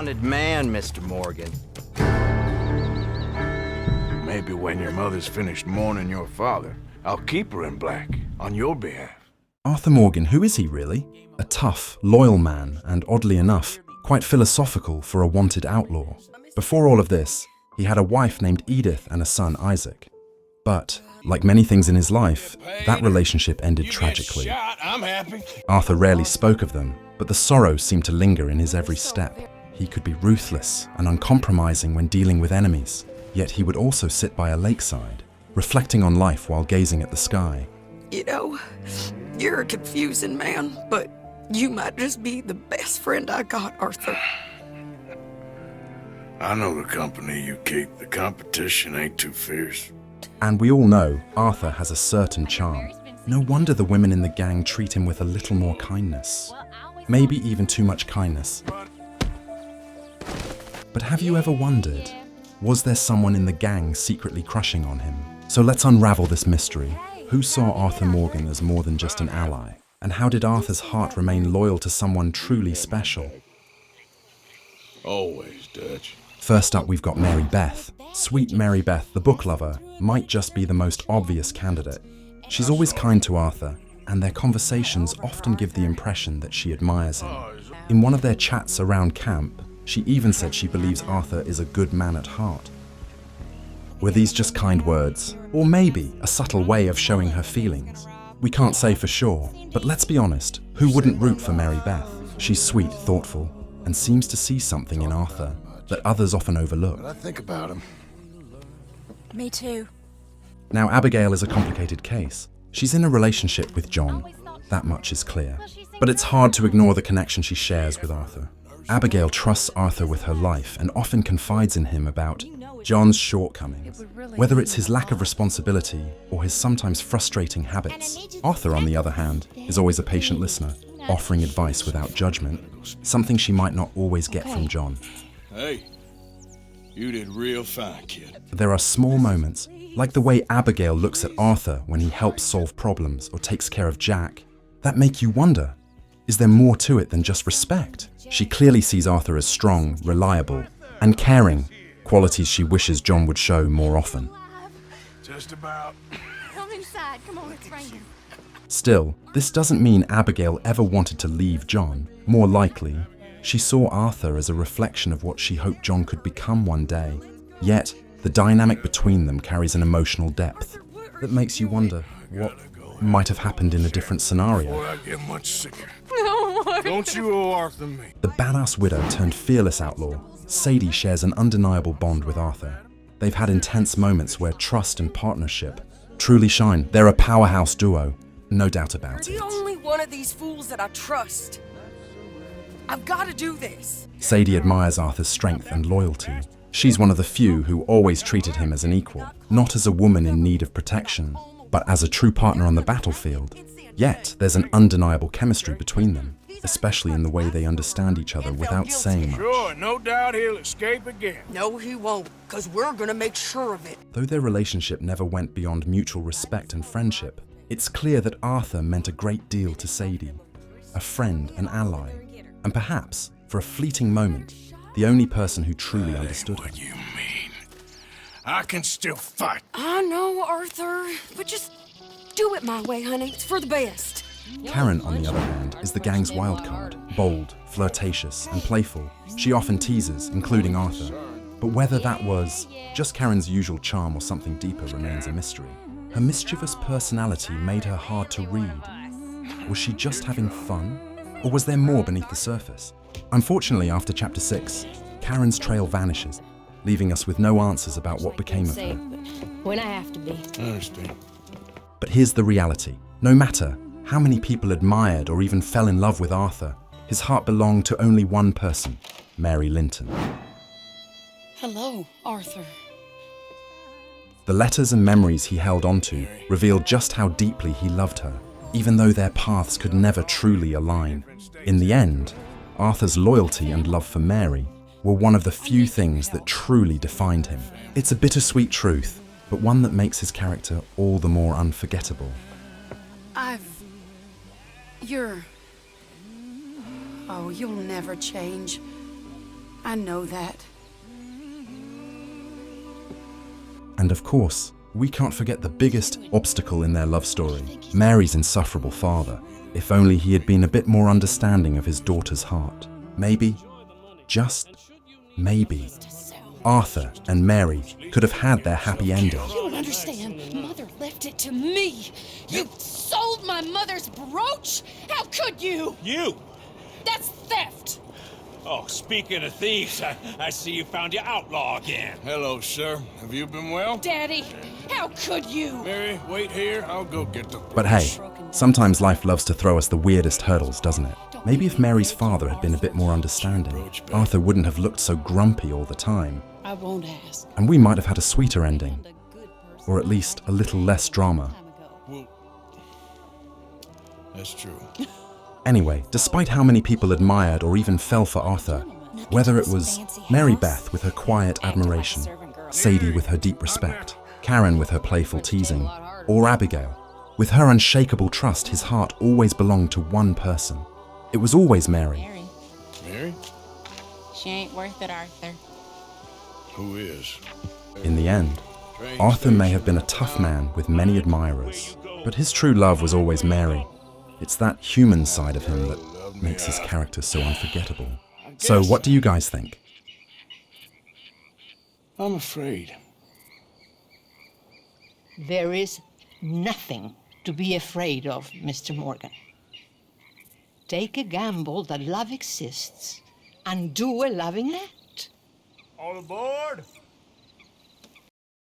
wanted man, Mr. Morgan. Maybe when your mother's finished mourning your father, I'll keep her in black, on your behalf. Arthur Morgan, who is he really? A tough, loyal man, and oddly enough, quite philosophical for a wanted outlaw. Before all of this, he had a wife named Edith and a son, Isaac. But, like many things in his life, that relationship ended tragically. I'm happy. Arthur rarely spoke of them, but the sorrow seemed to linger in his every step. He could be ruthless and uncompromising when dealing with enemies, yet he would also sit by a lakeside, reflecting on life while gazing at the sky. You know, you're a confusing man, but you might just be the best friend I got, Arthur. I know the company you keep. The competition ain't too fierce. And we all know Arthur has a certain charm. No wonder the women in the gang treat him with a little more kindness. Maybe even too much kindness. But have you ever wondered, was there someone in the gang secretly crushing on him? So let's unravel this mystery. Who saw Arthur Morgan as more than just an ally? And how did Arthur's heart remain loyal to someone truly special? Always, Dutch. First up, we've got Mary Beth. Sweet Mary Beth, the book lover, might just be the most obvious candidate. She's always kind to Arthur, and their conversations often give the impression that she admires him. In one of their chats around camp, she even said she believes Arthur is a good man at heart. Were these just kind words, or maybe a subtle way of showing her feelings? We can't say for sure, but let's be honest, who wouldn't root for Mary Beth? She's sweet, thoughtful, and seems to see something in Arthur that others often overlook. But I think about him. Me too. Now, Abigail is a complicated case. She's in a relationship with John, that much is clear. But it's hard to ignore the connection she shares with Arthur. Abigail trusts Arthur with her life and often confides in him about John's shortcomings, whether it's his lack of responsibility or his sometimes frustrating habits. Arthur, on the other hand, is always a patient listener, offering advice without judgment, something she might not always get from John. Hey, you did real fine, kid. There are small moments, like the way Abigail looks at Arthur when he helps solve problems or takes care of Jack, that make you wonder, is there more to it than just respect? She clearly sees Arthur as strong, reliable, and caring, qualities she wishes John would show more often. Just about. Come inside. Come on, it's raining. Still, this doesn't mean Abigail ever wanted to leave John. More likely, she saw Arthur as a reflection of what she hoped John could become one day. Yet, the dynamic between them carries an emotional depth that makes you wonder what might have happened in a different scenario. Before I get much sicker. Don't you owe Arthur me. The badass widow turned fearless outlaw, Sadie shares an undeniable bond with Arthur. They've had intense moments where trust and partnership truly shine. They're a powerhouse duo, no doubt about You're it. the only one of these fools that I trust. I've got to do this. Sadie admires Arthur's strength and loyalty. She's one of the few who always treated him as an equal, not as a woman in need of protection, but as a true partner on the battlefield. Yet, there's an undeniable chemistry between them, especially in the way they understand each other without saying much. Sure, no doubt he'll escape again. No, he won't, because we're going to make sure of it. Though their relationship never went beyond mutual respect and friendship, it's clear that Arthur meant a great deal to Sadie, a friend, an ally, and perhaps, for a fleeting moment, the only person who truly understood her. What you mean? I can still fight. I know, Arthur, but just do it my way, honey. It's for the best. Karen, on the other hand, is the gang's wild card, bold, flirtatious, and playful. She often teases, including Arthur. But whether that was just Karen's usual charm or something deeper remains a mystery. Her mischievous personality made her hard to read. Was she just having fun? Or was there more beneath the surface? Unfortunately, after Chapter 6, Karen's trail vanishes, leaving us with no answers about what became of her. When I have to be. I understand. But here's the reality. No matter how many people admired or even fell in love with Arthur, his heart belonged to only one person, Mary Linton. Hello, Arthur. The letters and memories he held onto revealed just how deeply he loved her, even though their paths could never truly align. In the end, Arthur's loyalty and love for Mary were one of the few things that truly defined him. It's a bittersweet truth, but one that makes his character all the more unforgettable. You're... Oh, you'll never change. I know that. And of course, we can't forget the biggest obstacle in their love story, Mary's insufferable father. If only he had been a bit more understanding of his daughter's heart. Maybe, just maybe, Arthur and Mary could have had their happy ending. You don't understand. Mother left it to me. You sold my mother's brooch? How could you? You! That's theft. Oh, speaking of thieves, I see you found your outlaw again. Hello, sir. Have you been well? Daddy, how could you? Mary, wait here. I'll go get the... But hey, sometimes life loves to throw us the weirdest hurdles, doesn't it? Maybe if Mary's father had been a bit more understanding, Arthur wouldn't have looked so grumpy all the time. I won't ask. And we might have had a sweeter ending. Or at least a little less drama. Well, that's true. Anyway, despite how many people admired or even fell for Arthur, whether it was Mary Beth with her quiet admiration, Sadie with her deep respect, Karen with her playful teasing, or Abigail, with her unshakable trust, his heart always belonged to one person. It was always Mary. Mary? She ain't worth it, Arthur. Who is? In the end, Arthur may have been a tough man with many admirers, but his true love was always Mary. It's that human side of him that makes his character so unforgettable. So what do you guys think? I'm afraid. There is nothing to be afraid of, Mr. Morgan. Take a gamble that love exists and do a loving act. All aboard!